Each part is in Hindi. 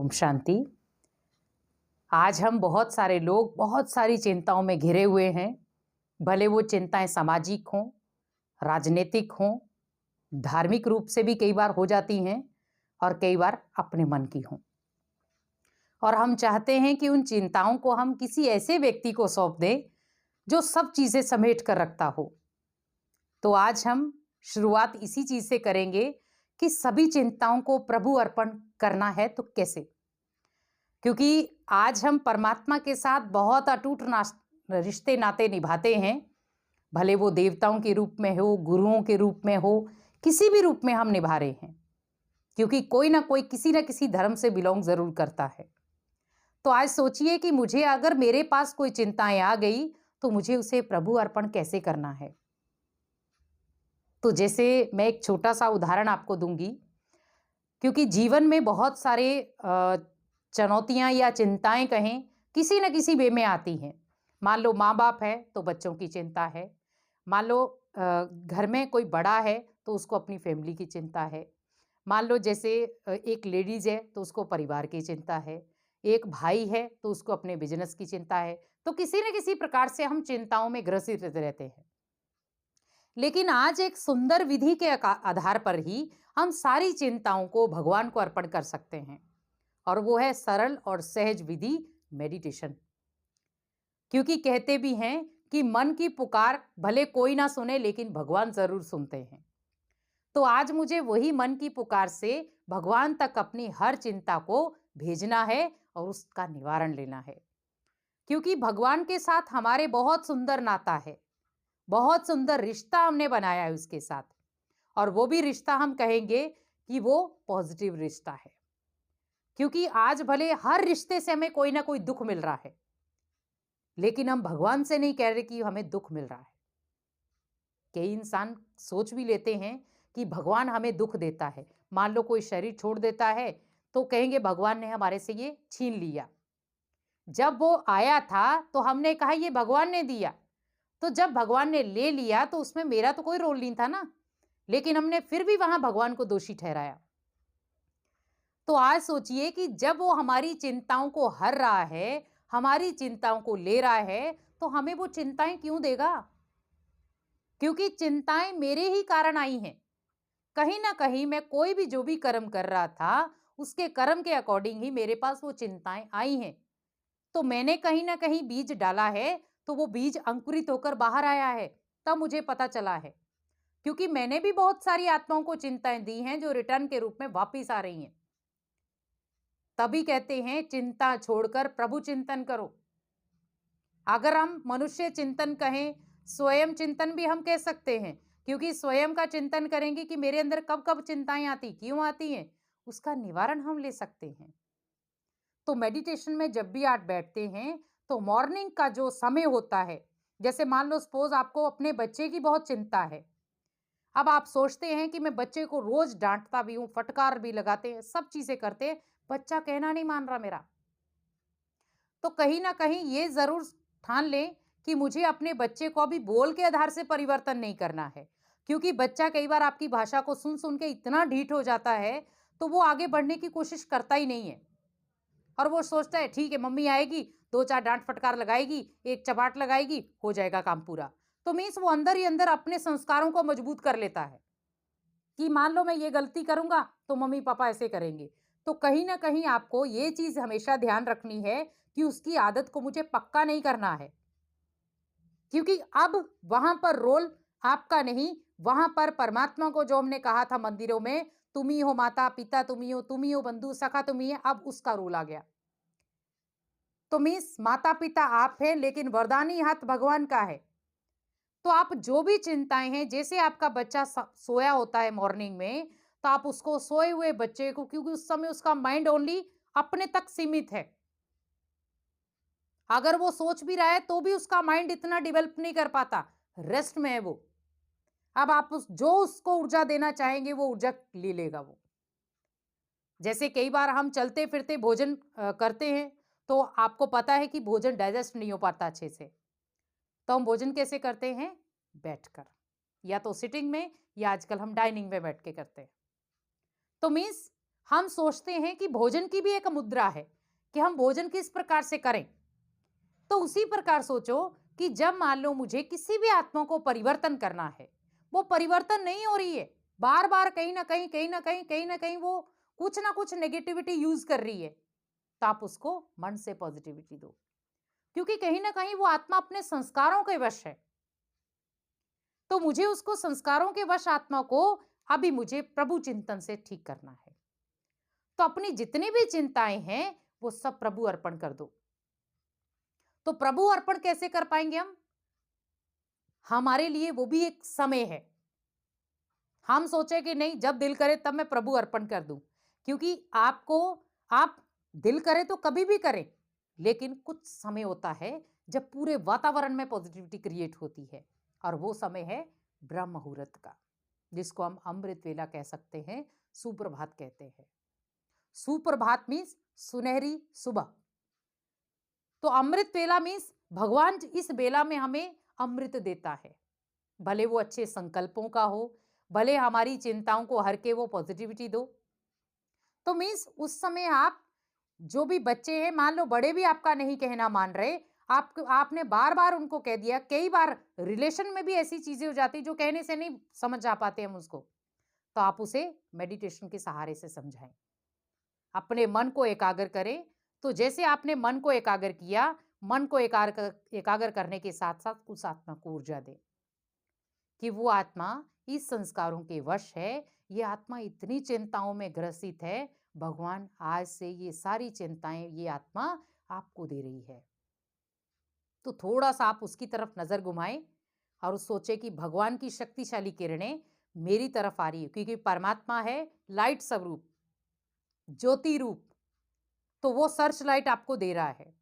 ओम शांति। आज हम बहुत सारे लोग बहुत सारी चिंताओं में घिरे हुए हैं। भले वो चिंताएं सामाजिक हों, राजनीतिक हों, धार्मिक रूप से भी कई बार हो जाती हैं और कई बार अपने मन की हों। और हम चाहते हैं कि उन चिंताओं को हम किसी ऐसे व्यक्ति को सौंप दें जो सब चीज़ें समेट कर रखता हो। तो आज हम शुरुआत इसी चीज़ से करेंगे कि सभी चिंताओं को प्रभु अर्पण करना है तो कैसे। क्योंकि आज हम परमात्मा के साथ बहुत अटूट रिश्ते नाते निभाते हैं। भले वो देवताओं के रूप में हो, गुरुओं के रूप में हो, किसी भी रूप में हम निभा रहे हैं, क्योंकि कोई ना कोई किसी ना किसी धर्म से बिलोंग जरूर करता है। तो आज सोचिए कि मुझे अगर मेरे पास कोई चिंताएं आ गई तो मुझे उसे प्रभु अर्पण कैसे करना है। तो जैसे मैं एक छोटा सा उदाहरण आपको दूंगी, क्योंकि जीवन में बहुत सारे चुनौतियां या चिंताएं कहें किसी न किसी वे में आती हैं। मान लो माँ बाप है तो बच्चों की चिंता है। मान लो घर में कोई बड़ा है तो उसको अपनी फैमिली की चिंता है। मान लो जैसे एक लेडीज है तो उसको परिवार की चिंता है। एक भाई है तो उसको अपने बिजनेस की चिंता है। तो किसी न किसी प्रकार से हम चिंताओं में ग्रसित रहते हैं। लेकिन आज एक सुंदर विधि के आधार पर ही हम सारी चिंताओं को भगवान को अर्पण कर सकते हैं, और वो है सरल और सहज विधि, मेडिटेशन। क्योंकि कहते भी हैं कि मन की पुकार भले कोई ना सुने लेकिन भगवान जरूर सुनते हैं। तो आज मुझे वही मन की पुकार से भगवान तक अपनी हर चिंता को भेजना है और उसका निवारण लेना है। क्योंकि भगवान के साथ हमारे बहुत सुंदर नाता है, बहुत सुंदर रिश्ता हमने बनाया है उसके साथ, और वो भी रिश्ता हम कहेंगे कि वो पॉजिटिव रिश्ता है। क्योंकि आज भले हर रिश्ते से हमें कोई ना कोई दुख मिल रहा है, लेकिन हम भगवान से नहीं कह रहे कि हमें दुख मिल रहा है। कई इंसान सोच भी लेते हैं कि भगवान हमें दुख देता है। मान लो कोई शरीर छोड़ देता है तो कहेंगे भगवान ने हमारे से ये छीन लिया। जब वो आया था तो हमने कहा ये भगवान ने दिया, तो जब भगवान ने ले लिया तो उसमें मेरा तो कोई रोल नहीं था ना, लेकिन हमने फिर भी वहां भगवान को दोषी ठहराया। तो आज सोचिए कि जब वो हमारी चिंताओं को हर रहा है, हमारी चिंताओं को ले रहा है, तो हमें वो चिंताएं क्यों देगा। क्योंकि चिंताएं मेरे ही कारण आई हैं। कहीं ना कहीं मैं कोई भी जो भी कर्म कर रहा था उसके कर्म के अकॉर्डिंग ही मेरे पास वो चिंताएं आई हैं। तो मैंने कहीं ना कहीं बीज डाला है, तो वो बीज अंकुरित होकर बाहर आया है, तब मुझे पता चला है। क्योंकि मैंने भी बहुत सारी आत्माओं को चिंताएं दी हैं जो रिटर्न के रूप में वापिस आ रही हैं। तभी कहते हैं चिंता छोड़कर प्रभु चिंतन करो। अगर हम मनुष्य चिंतन कहें, स्वयं चिंतन भी हम कह सकते हैं, क्योंकि स्वयं का चिंतन करेंगे कि मेरे अंदर कब कब चिंताएं आती, क्यों आती हैं, उसका निवारण हम ले सकते हैं। तो मेडिटेशन में जब भी आप बैठते हैं तो मॉर्निंग का जो समय होता है, जैसे मान लो सपोज आपको अपने बच्चे की बहुत चिंता है। अब आप सोचते हैं कि मैं बच्चे को रोज डांटता भी हूं, फटकार भी लगाते हैं, सब चीजें करते हैं, बच्चा कहना नहीं मान रहा मेरा। तो कहीं ना कहीं ये जरूर ठान लें कि मुझे अपने बच्चे को अभी बोल के आधार से परिवर्तन नहीं करना है। क्योंकि बच्चा कई बार आपकी भाषा को सुन सुन के इतना ढीठ हो जाता है तो वो आगे बढ़ने की कोशिश करता ही नहीं है, और वो सोचता है ठीक है मम्मी आएगी, दो चार डांट फटकार लगाएगी, एक चपाट लगाएगी, हो जाएगा काम पूरा। तो मीन्स वो अंदर ही अंदर अपने संस्कारों को मजबूत कर लेता है कि मान लो मैं ये गलती करूंगा तो मम्मी पापा ऐसे करेंगे। तो कहीं ना कहीं आपको ये चीज हमेशा ध्यान रखनी है कि उसकी आदत को मुझे पक्का नहीं करना है। क्योंकि अब वहां पर रोल आपका नहीं, वहां पर परमात्मा को जो हमने कहा था मंदिरों में, तुम ही हो माता पिता, तुम ही हो बंधु सखा, तुम ही है, अब उसका रोल आ गया। तो मीन्स माता पिता आप हैं लेकिन वरदानी हाथ भगवान का है। तो आप जो भी चिंताएं हैं, जैसे आपका बच्चा सोया होता है मॉर्निंग में, तो आप उसको सोए हुए बच्चे को, क्योंकि उस समय उसका माइंड ओनली अपने तक सीमित है, अगर वो सोच भी रहा है तो भी उसका माइंड इतना डेवलप नहीं कर पाता, रेस्ट में है वो। अब आप जो उसको ऊर्जा देना चाहेंगे वो ऊर्जा ले लेगा वो। जैसे कई बार हम चलते फिरते भोजन करते हैं, तो आपको पता है कि भोजन डाइजेस्ट नहीं हो पाता अच्छे से, तो हम भोजन कैसे करते हैं, बैठकर, या तो सिटिंग में, या आजकल हम डाइनिंग में बैठ के करते हैं। तो मीन्स हम सोचते हैं कि भोजन की भी एक मुद्रा है कि हम भोजन किस प्रकार से करें। तो उसी प्रकार सोचो कि जब मान लो मुझे किसी भी आत्मा को परिवर्तन करना है, वो परिवर्तन नहीं हो रही है, बार बार कहीं ना कहीं वो कुछ ना कुछ नेगेटिविटी यूज कर रही है, तो आप उसको मन से पॉजिटिविटी दो, क्योंकि कहीं ना कहीं वो आत्मा अपने संस्कारों के वश है। तो मुझे उसको संस्कारों के वश आत्मा को अभी मुझे प्रभु चिंतन से ठीक करना है। तो अपनी जितनी भी चिंताएं हैं वो सब प्रभु अर्पण कर दो। तो प्रभु अर्पण कैसे कर पाएंगे हम? हमारे लिए वो भी एक समय है। हम सोचे कि नहीं, जब दिल करे तब मैं प्रभु अर्पण कर दूं, क्योंकि आप दिल करे तो कभी भी करें, लेकिन कुछ समय होता है जब पूरे वातावरण में पॉजिटिविटी क्रिएट होती है, और वो समय है ब्रह्म मुहूर्त का, जिसको हम अमृत वेला कह सकते हैं, सुप्रभात कहते हैं। सुप्रभात मीन्स सुनहरी सुबह। तो अमृत वेला मीन्स भगवान इस बेला में हमें अमृत देता है, भले वो अच्छे संकल्पों का हो, भले हमारी चिंताओं को हर के वो पॉजिटिविटी दो। तो मीन्स उस समय आप जो भी बच्चे हैं, मान लो बड़े भी आपका नहीं कहना मान रहे, आपने बार बार उनको कह दिया, कई बार रिलेशन में भी ऐसी चीजें हो जाती जो कहने से नहीं समझ आ पाते हम उसको, तो आप उसे मेडिटेशन के सहारे से समझाएं, अपने मन को एकाग्र करें। तो जैसे आपने मन को एकाग्र किया, मन को एकाग्र करने के साथ साथ उस आत्मा को ऊर्जा दें कि वो आत्मा इस संस्कारों के वश है, ये आत्मा इतनी चिंताओं में ग्रसित है, भगवान आज से ये सारी चिंताएं ये आत्मा आपको दे रही है। तो थोड़ा सा आप उसकी तरफ नजर घुमाएं और सोचे कि भगवान की शक्तिशाली किरणें मेरी तरफ आ रही है, क्योंकि परमात्मा है लाइट स्वरूप, ज्योति रूप, तो वो सर्च लाइट आपको दे रहा है।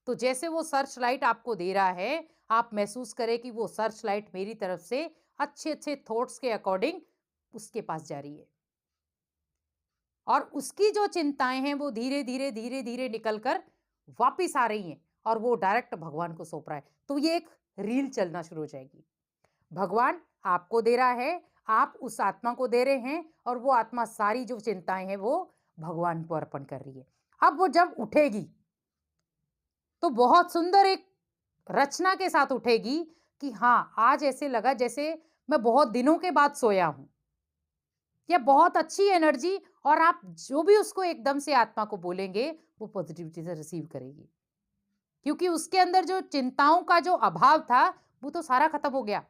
तो जैसे वो सर्च लाइट आपको दे रहा है, आप महसूस करें कि वो सर्च लाइट मेरी तरफ से अच्छे अच्छे थॉट्स के अकॉर्डिंग उसके पास जा रही है, और उसकी जो चिंताएं हैं वो धीरे धीरे धीरे धीरे निकलकर वापिस आ रही हैं, और वो डायरेक्ट भगवान को सौंप रहा है। तो ये एक रील चलना शुरू हो जाएगी। भगवान आपको दे रहा है, आप उस आत्मा को दे रहे हैं, और वो आत्मा सारी जो चिंताएं हैं वो भगवान को अर्पण कर रही है। अब वो जब उठेगी तो बहुत सुंदर एक रचना के साथ उठेगी कि हाँ, आज ऐसे लगा जैसे मैं बहुत दिनों के बाद सोया हूं, या बहुत अच्छी एनर्जी, और आप जो भी उसको एकदम से आत्मा को बोलेंगे वो पॉजिटिविटी से रिसीव करेगी, क्योंकि उसके अंदर जो चिंताओं का जो अभाव था वो तो सारा खत्म हो गया।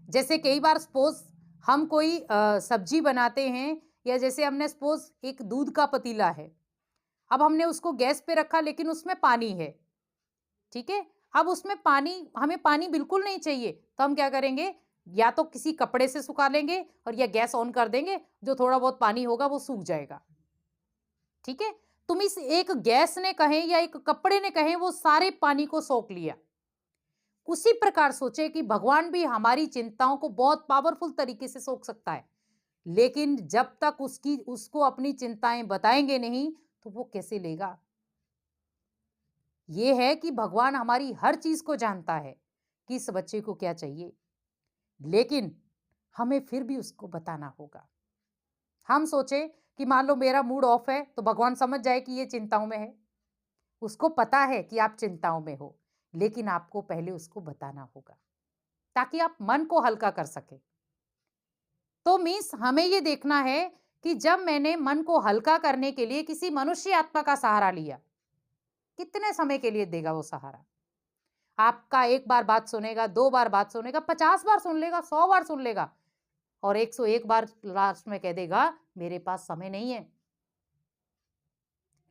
जैसे कई बार सपोज हम कोई सब्जी बनाते हैं, या जैसे हमने सपोज एक दूध का पतीला है, अब हमने उसको गैस पे रखा लेकिन उसमें पानी है, ठीक है, अब उसमें हमें पानी बिल्कुल नहीं चाहिए, तो हम क्या करेंगे, या तो किसी कपड़े से सुखा लेंगे और या गैस ऑन कर देंगे, जो थोड़ा बहुत पानी होगा वो सूख जाएगा, ठीक है। तुम इस एक गैस ने कहें या एक कपड़े ने कहें, वो सारे पानी को सोख लिया। उसी प्रकार सोचे कि भगवान भी हमारी चिंताओं को बहुत पावरफुल तरीके से सोख सकता है, लेकिन जब तक उसको अपनी चिंताएं बताएंगे नहीं तो वो कैसे लेगा। ये है कि भगवान हमारी हर चीज को जानता है कि इस बच्चे को क्या चाहिए, लेकिन हमें फिर भी उसको बताना होगा। हम सोचे कि मान लो मेरा मूड ऑफ है, तो भगवान समझ जाए कि ये चिंताओं में है, उसको पता है कि आप चिंताओं में हो, लेकिन आपको पहले उसको बताना होगा ताकि आप मन को हल्का कर सके। तो मीन्स हमें ये देखना है कि जब मैंने मन को हल्का करने के लिए किसी मनुष्य आत्मा का सहारा लिया, कितने समय के लिए देगा वो सहारा? आपका एक बार बात सुनेगा, 2 बार बात सुनेगा, 50 बार सुन लेगा, 100 बार सुन लेगा, और 101 बार लास्ट में कह देगा मेरे पास समय नहीं है।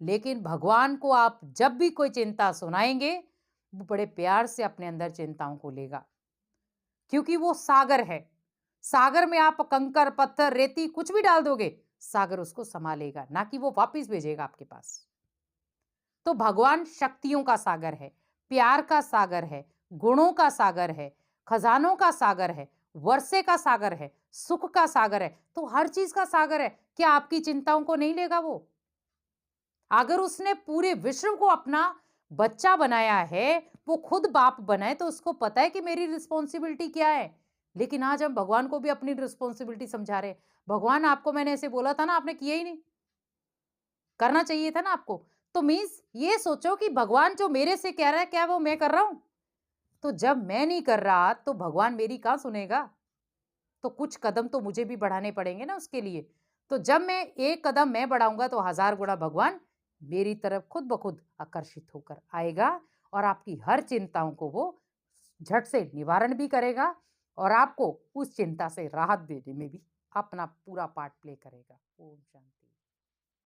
लेकिन भगवान को आप जब भी कोई चिंता सुनाएंगे, वो बड़े प्यार से अपने अंदर चिंताओं को लेगा, क्योंकि वो सागर है। सागर में आप कंकर पत्थर रेती कुछ भी डाल दोगे, सागर उसको संभालेगा, ना कि वो वापस भेजेगा आपके पास। तो भगवान शक्तियों का सागर है, प्यार का सागर है, गुणों का सागर है, खजानों का सागर है, वर्षे का सागर है, सुख का सागर है, तो हर चीज का सागर है। क्या आपकी चिंताओं को नहीं लेगा वो? अगर उसने पूरे विश्व को अपना बच्चा बनाया है, वो खुद बाप बनाए, तो उसको पता है कि मेरी रिस्पॉन्सिबिलिटी क्या है। लेकिन आज हम भगवान को भी अपनी रिस्पॉन्सिबिलिटी समझा रहे हैं। भगवान आपको मैंने ऐसे बोला था ना, आपने किया ही नहीं। करना चाहिए था ना आपको। तो मीन्स ये सोचो कि भगवान जो मेरे से कह रहा है, क्या वो मैं कर रहा हूँ? तो जब मैं नहीं कर रहा, तो भगवान मेरी कहाँ सुनेगा? तो कुछ कदम तो मुझे भी बढ़ाने पड़ेंगे ना उसके लिए। तो जब मैं एक कदम मैं बढ़ाऊँगा, तो हज़ार गुणा भगवान मेरी तरफ खुद ब खुद आकर्षित होकर आएगा और आपकी हर चिंताओं को वो झट से निवारण भी करेगा और आपको उस चिंता से राहत देने में भी अपना पूरा पार्ट प्ले करेगा। ओम शांति।